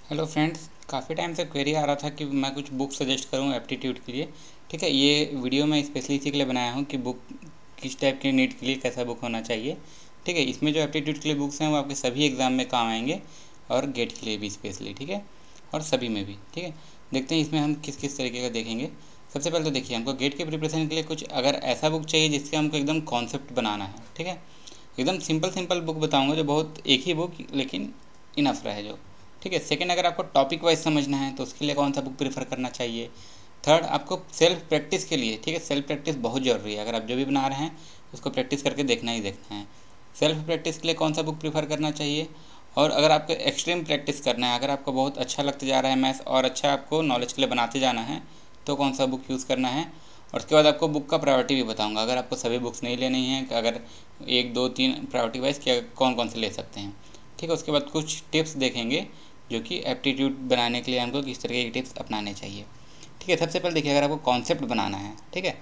Hello friends, काफ़ी time से query आ रहा था कि मैं कुछ बुक सजेस्ट करूं एप्टीट्यूड के लिए। ठीक है, ये वीडियो मैं स्पेशली इसी के लिए बनाया हूं कि बुक किस टाइप के नीट के लिए कैसा बुक होना चाहिए। ठीक है, इसमें जो एप्टीट्यूड के लिए बुक्स हैं वो आपके सभी एग्ज़ाम में काम आएंगे और गेट के लिए भी स्पेशली। ठीक है, और सभी में भी। ठीक है, देखते हैं इसमें हम किस किस तरीके का देखेंगे। सबसे पहले तो देखिए, हमको गेट के प्रिपरेशन के लिए कुछ अगर ऐसा बुक चाहिए जिससे हमको एकदम कॉन्सेप्ट बनाना है। ठीक है, एकदम सिंपल सिंपल बुक बताऊंगा जो बहुत एक ही बुक लेकिन इनफ रहे जो। ठीक है, सेकंड, अगर आपको टॉपिक वाइज समझना है तो उसके लिए कौन सा बुक प्रेफर करना चाहिए। थर्ड, आपको सेल्फ प्रैक्टिस के लिए, ठीक है, सेल्फ प्रैक्टिस बहुत ज़रूरी है। अगर आप जो भी बना रहे हैं उसको प्रैक्टिस करके देखना ही देखना है। सेल्फ प्रैक्टिस के लिए कौन सा बुक प्रेफर करना चाहिए। और अगर आपको एक्सट्रीम प्रैक्टिस करना है, अगर आपको बहुत अच्छा लगते जा रहा है मैथ्स और अच्छा आपको नॉलेज के लिए बनाते जाना है तो कौन सा बुक यूज़ करना है। और उसके बाद आपको बुक का प्रायोरिटी भी बताऊंगा। अगर आपको सभी बुक्स नहीं लेनी है, अगर 1 2 3 प्रायोरिटी वाइज क्या कौन कौन से ले सकते हैं। ठीक है, उसके बाद कुछ टिप्स देखेंगे जो कि एप्टीट्यूड बनाने के लिए हमको किस तरह के टिप्स अपनाने चाहिए। ठीक है, सबसे पहले देखिए, अगर आपको कॉन्सेप्ट बनाना है, ठीक है,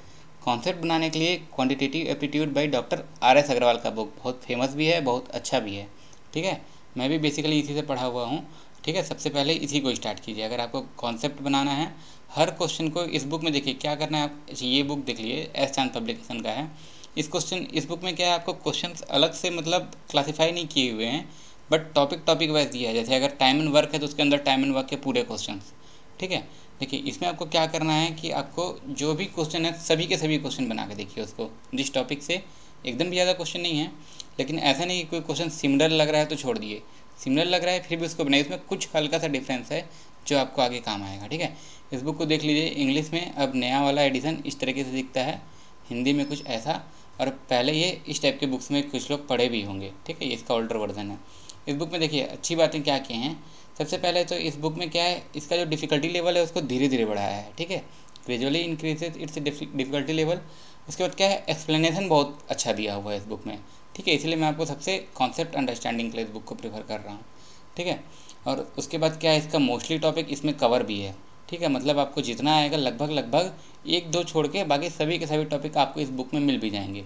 कॉन्सेप्ट बनाने के लिए quantitative aptitude by doctor RS Agarwal का बुक बहुत फेमस भी है, बहुत अच्छा भी है। ठीक है, मैं भी बेसिकली इसी से पढ़ा हुआ हूँ। ठीक है, सबसे पहले इसी को स्टार्ट कीजिए अगर आपको कॉन्सेप्ट बनाना है। हर क्वेश्चन को इस बुक में देखिए क्या करना है। आप ये बुक देख लिए, एस चांद पब्लिकेशन का है। इस बुक में क्या है, आपको क्वेश्चंस अलग से मतलब क्लासीफाई नहीं किए हुए हैं, बट टॉपिक वाइज दिया है। जैसे अगर टाइम एंड वर्क है तो उसके अंदर टाइम एंड वर्क के पूरे क्वेश्चंस। ठीक है, देखिए इसमें आपको क्या करना है कि आपको जो भी क्वेश्चन है सभी के सभी क्वेश्चन बना के देखिए उसको, जिस टॉपिक से। एकदम भी ज़्यादा क्वेश्चन नहीं है, लेकिन ऐसा नहीं कि कोई क्वेश्चन सिमिलर लग रहा है तो छोड़ दिए। सिमिलर लग रहा है फिर भी उसको बनाइए, उसमें कुछ हल्का सा डिफरेंस है जो आपको आगे काम आएगा। ठीक है, इस बुक को देख लीजिए। इंग्लिश में अब नया वाला एडिशन इस तरीके से दिखता है, हिंदी में कुछ ऐसा। और पहले ये इस टाइप के बुक्स में कुछ लोग पढ़े भी होंगे। ठीक है, ये इसका ओल्डर वर्जन है। इस बुक में देखिए अच्छी बातें क्या की हैं। सबसे पहले तो इस बुक में क्या है, इसका जो डिफ़िकल्टी लेवल है उसको धीरे धीरे बढ़ाया है। ठीक है, gradually increases it's difficulty level. उसके बाद क्या है, एक्सप्लेनेशन बहुत अच्छा दिया हुआ है इस बुक में। ठीक है, इसलिए मैं आपको सबसे कॉन्सेप्ट अंडरस्टैंडिंग के लिए इस बुक को प्रेफर कर रहा हूँ। ठीक है, और उसके बाद क्या है, इसका मोस्टली टॉपिक इसमें कवर भी है। ठीक है, मतलब आपको जितना आएगा लगभग लगभग 1 2 छोड़ के बाकी सभी के सभी टॉपिक आपको इस बुक में मिल भी जाएंगे।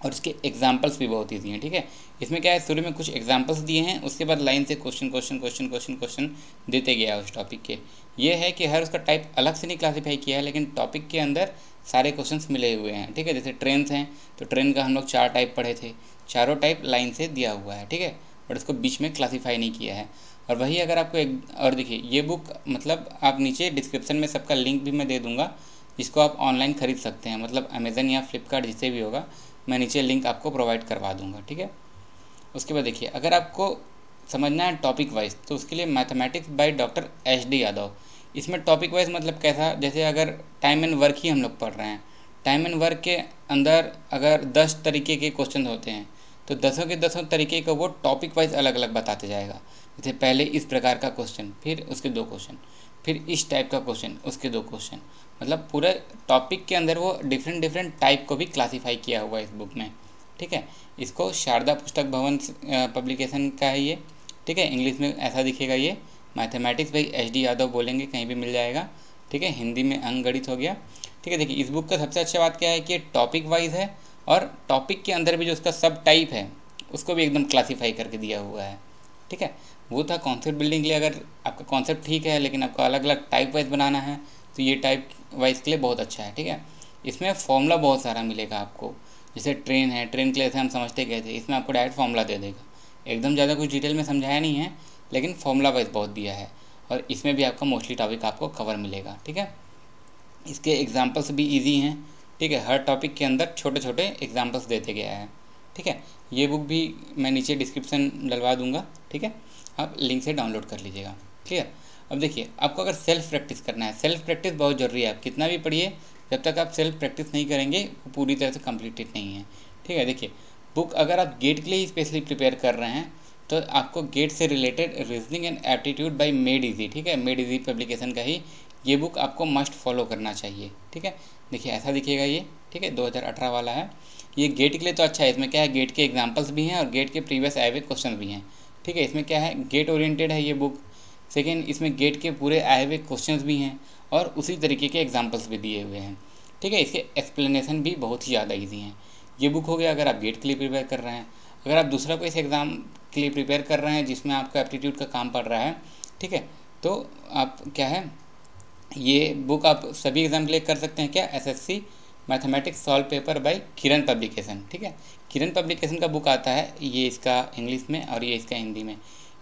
और इसके एग्जाम्पल्स भी बहुत ईजी हैं। ठीक है, इसमें क्या है, शुरू में कुछ एग्जाम्पल्स दिए हैं, उसके बाद लाइन से question question question question question देते गया उस टॉपिक के। ये है कि हर उसका टाइप अलग से नहीं क्लासीफाई किया है, लेकिन टॉपिक के अंदर सारे क्वेश्चंस मिले हुए हैं। ठीक है, जैसे ट्रेन हैं तो ट्रेन का हम लोग 4 टाइप पढ़े थे, चारों टाइप लाइन से दिया हुआ है। ठीक है, बट उसको बीच में क्लासीफाई नहीं किया है। और वही अगर आपको और देखिए ये बुक मतलब आप नीचे डिस्क्रिप्शन में सबका लिंक भी मैं दे दूँगा, जिसको आप ऑनलाइन खरीद सकते हैं, मतलब अमेज़न या फ्लिपकार्ट जिससे भी होगा, मैं नीचे लिंक आपको प्रोवाइड करवा दूंगा। ठीक है, उसके बाद देखिए, अगर आपको समझना है टॉपिक वाइज तो उसके लिए mathematics by doctor SD Yadav. इसमें टॉपिक वाइज मतलब कैसा, जैसे अगर टाइम एंड वर्क ही हम लोग पढ़ रहे हैं, टाइम एंड वर्क के अंदर अगर 10 तरीके के क्वेश्चन होते हैं तो 10 के 10 तरीके का वो टॉपिक वाइज अलग अलग बताते जाएगा। जैसे पहले इस प्रकार का क्वेश्चन, फिर उसके 2 क्वेश्चन, फिर इस टाइप का क्वेश्चन, उसके 2 क्वेश्चन, मतलब पूरे टॉपिक के अंदर वो डिफरेंट डिफरेंट टाइप को भी क्लासीफाई किया हुआ है इस बुक में। ठीक है, इसको शारदा पुस्तक भवन पब्लिकेशन का है ये। ठीक है, इंग्लिश में ऐसा दिखेगा ये, मैथमेटिक्स बाई SD यादव बोलेंगे कहीं भी मिल जाएगा। ठीक है, हिंदी में अंकगणित हो गया। ठीक है, देखिए इस बुक का सबसे अच्छा बात क्या है कि ये टॉपिक वाइज है और टॉपिक के अंदर भी जो उसका सब टाइप है उसको भी एकदम क्लासीफाई करके दिया हुआ है। ठीक है, वो था कॉन्सेप्ट बिल्डिंग के लिए। अगर आपका कॉन्सेप्ट ठीक है लेकिन आपको अलग अलग टाइप वाइज बनाना है तो ये टाइप वाइज के लिए बहुत अच्छा है। ठीक है, इसमें फॉर्मूला बहुत सारा मिलेगा आपको। जैसे ट्रेन है, ट्रेन के लिए हम समझते गए थे, इसमें आपको डायरेक्ट फॉर्मूला दे देगा। एकदम ज़्यादा कुछ डिटेल में समझाया नहीं है, लेकिन फॉर्मूला वाइज बहुत दिया है। और इसमें भी आपका मोस्टली टॉपिक आपको कवर मिलेगा। ठीक है, इसके एग्जाम्पल्स भी ईजी हैं। ठीक है, हर टॉपिक के अंदर छोटे छोटे एग्जाम्पल्स देते गया है। ठीक है, ये बुक भी मैं नीचे डिस्क्रिप्शन डलवा दूंगा। ठीक है, आप लिंक से डाउनलोड कर लीजिएगा। क्लियर। अब देखिए, आपको अगर सेल्फ प्रैक्टिस करना है, सेल्फ प्रैक्टिस बहुत ज़रूरी है। आप कितना भी पढ़िए, जब तक आप सेल्फ प्रैक्टिस नहीं करेंगे वो पूरी तरह से कम्प्लीटेड नहीं है। ठीक है, देखिए बुक अगर आप गेट के लिए ही स्पेशली प्रिपेयर कर रहे हैं तो आपको गेट से related reasoning and aptitude bye made easy, ठीक है, मेड इजी पब्लिकेशन का ही ये बुक आपको मस्ट फॉलो करना चाहिए। ठीक है, देखिए ऐसा दिखेगा ये। ठीक है, 2018 वाला है ये। गेट के लिए तो अच्छा है, इसमें क्या है, गेट के एग्जाम्पल्स भी हैं और गेट के प्रीवियस आए हुए क्वेश्चन भी हैं। ठीक है, इसमें क्या है, गेट ओरिएंटेड है ये बुक। सेकेंड, इसमें गेट के पूरे आए हुए क्वेश्चंस भी हैं और उसी तरीके के एग्जाम्पल्स भी दिए हुए हैं। ठीक है, इसके एक्सप्लेनेशन भी बहुत ही ज़्यादा ईजी हैं। ये बुक हो गया अगर आप गेट के लिए प्रिपेयर कर रहे हैं। अगर आप दूसरा कोई इस एग्ज़ाम के लिए प्रिपेयर कर रहे हैं जिसमें आपका एप्टीट्यूड का काम पड़ रहा है ठीक है। तो आप क्या है, ये बुक आप सभी एग्जाम के लिए कर सकते हैं क्या, SSC mathematics solve paper by Kiran publication. ठीक है, किरण पब्लिकेशन का बुक आता है, ये इसका इंग्लिश में और ये इसका हिंदी में।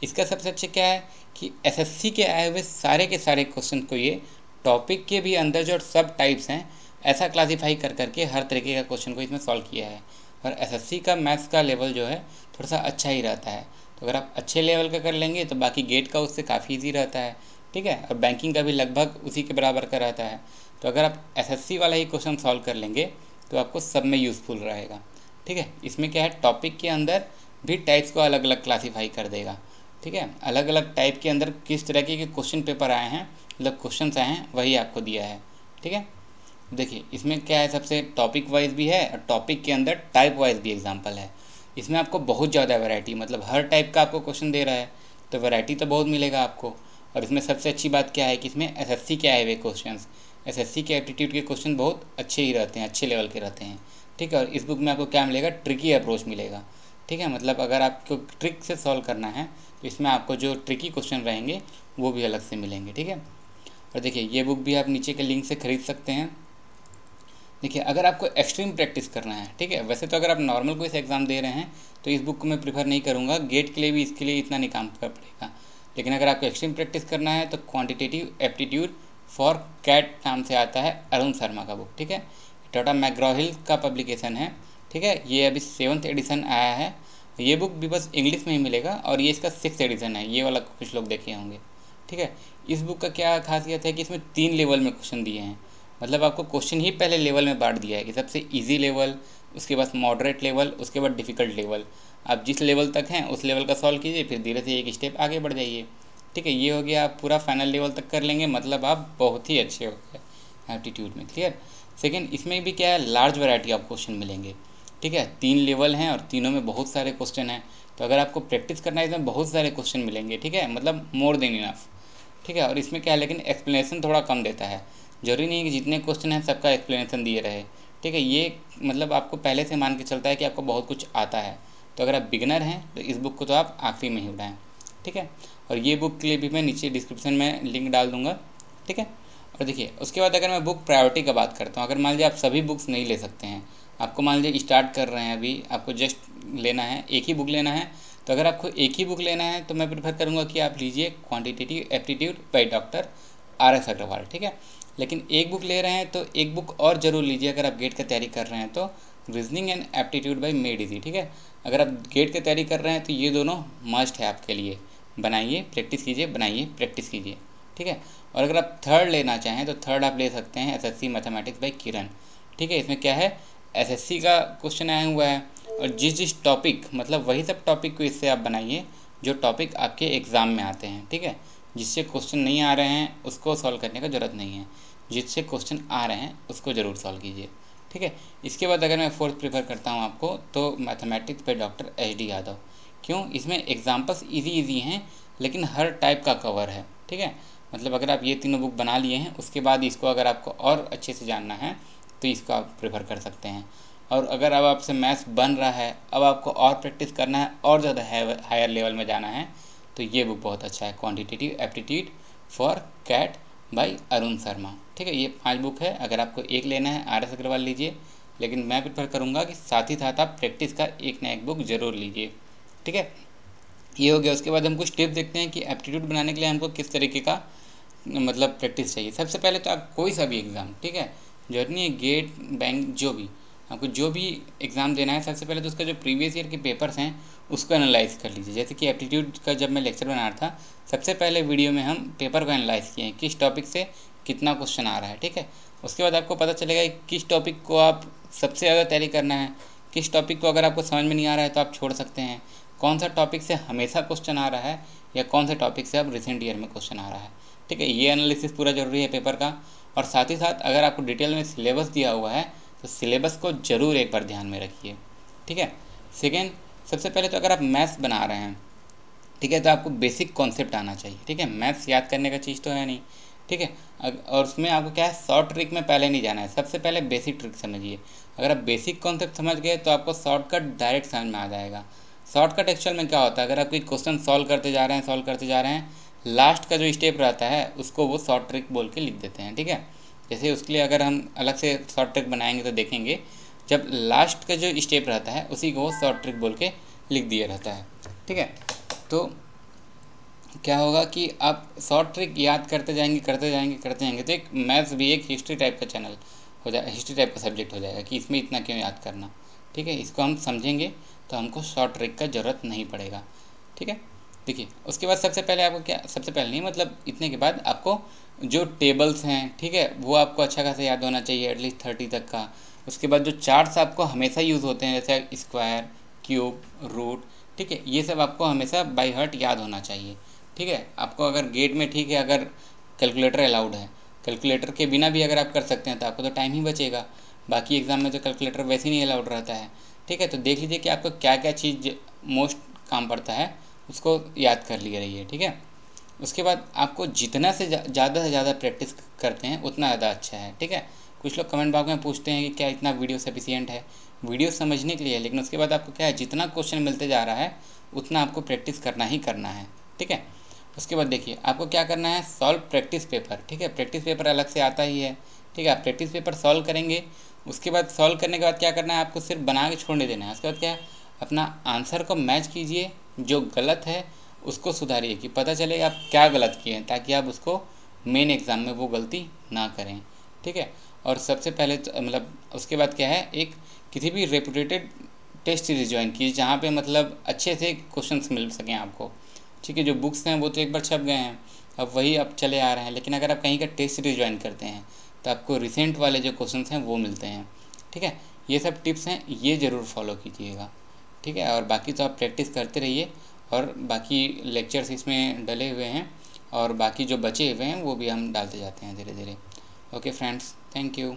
इसका सबसे अच्छा क्या है कि एसएससी के आए हुए सारे के सारे क्वेश्चन को ये टॉपिक के भी अंदर जो सब टाइप्स हैं ऐसा क्लासीफाई कर करके हर तरीके का क्वेश्चन को इसमें सॉल्व किया है। और एसएससी का मैथ्स का लेवल जो है थोड़ा सा अच्छा ही रहता है, तो अगर आप अच्छे लेवल का कर लेंगे तो बाकी गेट का उससे काफ़ी ईजी रहता है। ठीक है, और बैंकिंग का भी लगभग उसी के बराबर का रहता है। तो अगर आप एसएससी वाला ही क्वेश्चन सॉल्व कर लेंगे तो आपको सब में यूज़फुल रहेगा। ठीक है, इसमें क्या है, टॉपिक के अंदर भी टाइप्स को अलग अलग क्लासीफाई कर देगा। ठीक है, अलग अलग टाइप के अंदर किस तरह के क्वेश्चन पेपर आए हैं, मतलब क्वेश्चंस आए हैं, वही आपको दिया है। ठीक है, देखिए इसमें क्या है, सबसे टॉपिक वाइज भी है और टॉपिक के अंदर टाइप वाइज भी एग्जाम्पल है। इसमें आपको बहुत ज़्यादा वैरायटी, मतलब हर टाइप का आपको क्वेश्चन दे रहा है, तो वैरायटी तो बहुत मिलेगा आपको। और इसमें सबसे अच्छी बात क्या है कि इसमें एसएससी के आए हुए क्वेश्चंस, एसएससी के एप्टीट्यूड के क्वेश्चन बहुत अच्छे ही रहते हैं, अच्छे लेवल के रहते हैं। ठीक है, और इस बुक में आपको क्या मिलेगा, ट्रिकी अप्रोच मिलेगा। ठीक है, मतलब अगर आपको ट्रिक से सॉल्व करना है तो इसमें आपको जो ट्रिकी क्वेश्चन रहेंगे वो भी अलग से मिलेंगे। ठीक है, और देखिए ये बुक भी आप नीचे के लिंक से खरीद सकते हैं। देखिए अगर आपको एक्सट्रीम प्रैक्टिस करना है, ठीक है, वैसे तो अगर आप नॉर्मल कोई एग्ज़ाम दे रहे हैं तो इस बुक को मैं प्रीफर नहीं करूँगा, गेट के लिए भी इसके लिए इतना नहीं काम कर पड़ेगा। लेकिन अगर आपको एक्सट्रीम प्रैक्टिस करना है तो क्वांटिटेटिव एप्टीट्यूड फॉर कैट नाम से आता है अरुण शर्मा का बुक। ठीक है, टाटा मैग्रॉ-हिल का पब्लिकेशन है। ठीक है, ये अभी 7th एडिशन आया है। ये बुक भी बस इंग्लिश में ही मिलेगा और ये इसका 6th एडिशन है, ये वाला कुछ लोग देखे होंगे। ठीक है, इस बुक का क्या खासियत है कि इसमें 3 लेवल में क्वेश्चन दिए हैं, मतलब आपको क्वेश्चन ही पहले लेवल में बांट दिया है कि सबसे इजी लेवल, उसके बाद मॉडरेट लेवल, उसके बाद डिफ़िकल्ट लेवल। आप जिस लेवल तक हैं उस लेवल का सॉल्व कीजिए, फिर धीरे से एक स्टेप आगे बढ़ जाइए। ठीक है, ये हो गया, आप पूरा फाइनल लेवल तक कर लेंगे, मतलब आप बहुत ही अच्छे हो गए एप्टीट्यूड में। क्लियर। सेकेंड, इसमें भी क्या है, लार्ज वैरायटी ऑफ क्वेश्चन मिलेंगे। ठीक है, 3 लेवल हैं और तीनों में बहुत सारे क्वेश्चन हैं, तो अगर आपको प्रैक्टिस करना है इसमें बहुत सारे क्वेश्चन मिलेंगे। ठीक है, मतलब मोर देन इनफ। ठीक है, और इसमें क्या है, लेकिन एक्सप्लेनेशन थोड़ा कम देता है, जरूरी नहीं है कि जितने क्वेश्चन हैं सबका एक्सप्लेनेशन दिए रहे। ठीक है, ये मतलब आपको पहले से मान के चलता है कि आपको बहुत कुछ आता है, तो अगर आप बिगनर हैं तो इस बुक को तो आप आखिरी में ही उठाएँ। ठीक है, और ये बुक के लिए भी मैं नीचे डिस्क्रिप्शन में लिंक डाल दूँगा। ठीक है, और देखिए उसके बाद अगर मैं बुक प्रायोरिटी का बात करता हूँ, अगर मान लीजिए आप सभी बुक्स नहीं ले सकते हैं, आपको मान लीजिए स्टार्ट कर रहे हैं अभी, आपको जस्ट लेना है एक ही बुक लेना है, तो अगर आपको एक ही बुक लेना है तो मैं प्रेफर करूँगा कि आप लीजिए quantitative aptitude by doctor RS Agarwal. ठीक है, लेकिन एक बुक ले रहे हैं तो एक बुक और ज़रूर लीजिए, अगर आप गेट की तैयारी कर रहे हैं तो reasoning and aptitude bye made easy. ठीक है, अगर आप गेट की तैयारी कर रहे हैं तो ये दोनों मस्ट है आपके लिए, बनाइए प्रैक्टिस कीजिए, बनाइए प्रैक्टिस कीजिए। ठीक है, और अगर आप थर्ड लेना चाहें तो थर्ड आप ले सकते हैं एसएससी मैथमेटिक्स बाय किरण। ठीक है, इसमें क्या है, एसएससी का क्वेश्चन आया हुआ है और जिस टॉपिक, मतलब वही सब टॉपिक को इससे आप बनाइए जो टॉपिक आपके एग्ज़ाम में आते हैं। ठीक है, जिससे क्वेश्चन नहीं आ रहे हैं उसको सॉल्व करने का ज़रूरत नहीं है, जिससे क्वेश्चन आ रहे हैं उसको ज़रूर सॉल्व कीजिए। ठीक है, इसके बाद अगर मैं फोर्थ प्रेफर करता हूँ आपको तो mathematics by doctor HD Yadav. क्यों, इसमें एग्जाम्पल्स इजी हैं लेकिन हर टाइप का कवर है। ठीक है, मतलब अगर आप ये तीनों बुक बना लिए हैं उसके बाद इसको अगर आपको और अच्छे से जानना है तो इसको आप प्रेफर कर सकते हैं। और अगर अब आपसे मैथ्स बन रहा है, अब आपको और प्रैक्टिस करना है और ज़्यादा हायर लेवल में जाना है, तो ये बुक बहुत अच्छा है, quantitative aptitude for CAT by Arun Sharma. ठीक है, ये 5 बुक है, अगर आपको एक लेना है RS अग्रवाल लीजिए, लेकिन मैं प्रेफर करूँगा कि साथ ही साथ आप प्रैक्टिस का एक ना एक बुक ज़रूर लीजिए। ठीक है, ये हो गया। उसके बाद हम कुछ टिप्स देखते हैं कि एप्टीट्यूड बनाने के लिए हमको किस तरीके का मतलब प्रैक्टिस चाहिए। सबसे पहले तो आप कोई सा भी एग्ज़ाम, ठीक है, जरूरी नहीं है गेट बैंक, जो भी आपको जो भी एग्ज़ाम देना है, सबसे पहले तो उसका जो प्रीवियस ईयर के पेपर्स हैं उसको एनालाइज कर लीजिए। जैसे कि एप्टीट्यूड का जब मैं लेक्चर बना रहा था, सबसे पहले वीडियो में हम पेपर को एनालाइज किए हैं, किस टॉपिक से कितना क्वेश्चन आ रहा है। ठीक है, उसके बाद आपको पता चलेगा कि किस टॉपिक को आप सबसे ज़्यादा तैयारी करना है, किस टॉपिक को अगर आपको समझ में नहीं आ रहा है तो आप छोड़ सकते हैं, कौन सा टॉपिक से हमेशा क्वेश्चन आ रहा है या कौन से टॉपिक से अब रिसेंट ईयर में क्वेश्चन आ रहा है। ठीक है, ये एनालिसिस पूरा ज़रूरी है पेपर का। और साथ ही साथ अगर आपको डिटेल में सिलेबस दिया हुआ है तो सिलेबस को ज़रूर एक बार ध्यान में रखिए। ठीक है, सेकेंड, सबसे पहले तो अगर आप मैथ्स बना रहे हैं, ठीक है, तो आपको बेसिक कॉन्सेप्ट आना चाहिए। ठीक है, मैथ्स याद करने का चीज़ तो है नहीं। ठीक है, और उसमें आपको क्या है, शॉर्ट ट्रिक में पहले नहीं जाना है, सबसे पहले बेसिक ट्रिक समझिए। अगर आप बेसिक कॉन्सेप्ट समझ गए तो आपको शॉर्टकट डायरेक्ट समझ में आ जाएगा। शॉर्टकट एक्चुअल में क्या होता है, अगर आप कोई क्वेश्चन सॉल्व करते जा रहे हैं लास्ट का जो स्टेप रहता है उसको वो शॉर्ट ट्रिक बोल के लिख देते हैं। ठीक है, जैसे उसके लिए अगर हम अलग से शॉर्ट ट्रिक बनाएंगे तो देखेंगे जब लास्ट का जो स्टेप रहता है उसी को वो शॉर्ट ट्रिक बोल के लिख दिया रहता है। ठीक है, तो क्या होगा कि आप शॉर्ट ट्रिक याद करते जाएंगे तो एक मैथ्स भी एक हिस्ट्री टाइप का चैनल हो जाए, हिस्ट्री टाइप का सब्जेक्ट हो जाएगा कि इसमें इतना क्यों याद करना। ठीक है, इसको हम समझेंगे तो हमको शॉर्ट ट्रिक का ज़रूरत नहीं पड़ेगा। ठीक है, देखिए उसके बाद सबसे पहले आपको क्या, सबसे पहले नहीं मतलब इतने के बाद आपको जो टेबल्स हैं, ठीक है, वो आपको अच्छा खासा याद होना चाहिए, एटलीस्ट 30 तक का। उसके बाद जो चार्ट्स आपको हमेशा यूज़ होते हैं जैसे स्क्वायर, क्यूब, रूट, ठीक है, ये सब आपको हमेशा बाय हार्ट याद होना चाहिए। ठीक है, आपको अगर गेट में, ठीक है, अगर कैलकुलेटर अलाउड है, कैलकुलेटर के बिना भी अगर आप कर सकते हैं तो आपको तो टाइम ही बचेगा। बाकी एग्ज़ाम में तो कैलकुलेटर वैसे ही नहीं अलाउड रहता है। ठीक है, तो देख लीजिए कि आपको क्या क्या चीज़ मोस्ट काम पड़ता है, उसको याद कर लिए रहिए। ठीक है, उसके बाद आपको जितना से ज़्यादा प्रैक्टिस करते हैं उतना ज़्यादा अच्छा है। ठीक है, कुछ लोग कमेंट बॉक्स में पूछते हैं कि क्या इतना वीडियो सफिशिएंट है, वीडियो समझने के लिए, लेकिन उसके बाद आपको क्या है, जितना क्वेश्चन मिलते जा रहा है उतना आपको प्रैक्टिस करना ही करना है। ठीक है, उसके बाद देखिए आपको क्या करना है, सॉल्व प्रैक्टिस पेपर। ठीक है, प्रैक्टिस पेपर अलग से आता ही है। ठीक है, आप प्रैक्टिस पेपर सॉल्व करेंगे, उसके बाद सॉल्व करने के बाद क्या करना है, आपको सिर्फ बना के छोड़ने देना है। उसके बाद क्या है, अपना आंसर को मैच कीजिए, जो गलत है उसको सुधारिए कि पता चले आप क्या गलत किए हैं, ताकि आप उसको मेन एग्ज़ाम में वो गलती ना करें। ठीक है, और सबसे पहले मतलब उसके बाद क्या है, एक किसी भी रेपुटेटेड टेस्ट सीरीज ज्वाइन कीजिए जहाँ पे मतलब अच्छे से क्वेश्चंस मिल सकें आपको। ठीक है, जो बुक्स हैं वो तो एक बार छप गए हैं, अब वही अब चले आ रहे हैं, लेकिन अगर आप कहीं का टेस्ट सीरीज ज्वाइन करते हैं तो आपको रिसेंट वाले जो क्वेश्चंस हैं वो मिलते हैं। ठीक है, ये सब टिप्स हैं, ये ज़रूर फॉलो कीजिएगा। ठीक है, और बाकी तो आप प्रैक्टिस करते रहिए, और बाकी लेक्चर्स इसमें डले हुए हैं और बाकी जो बचे हुए हैं वो भी हम डालते जाते हैं धीरे धीरे। Okay friends, thank you.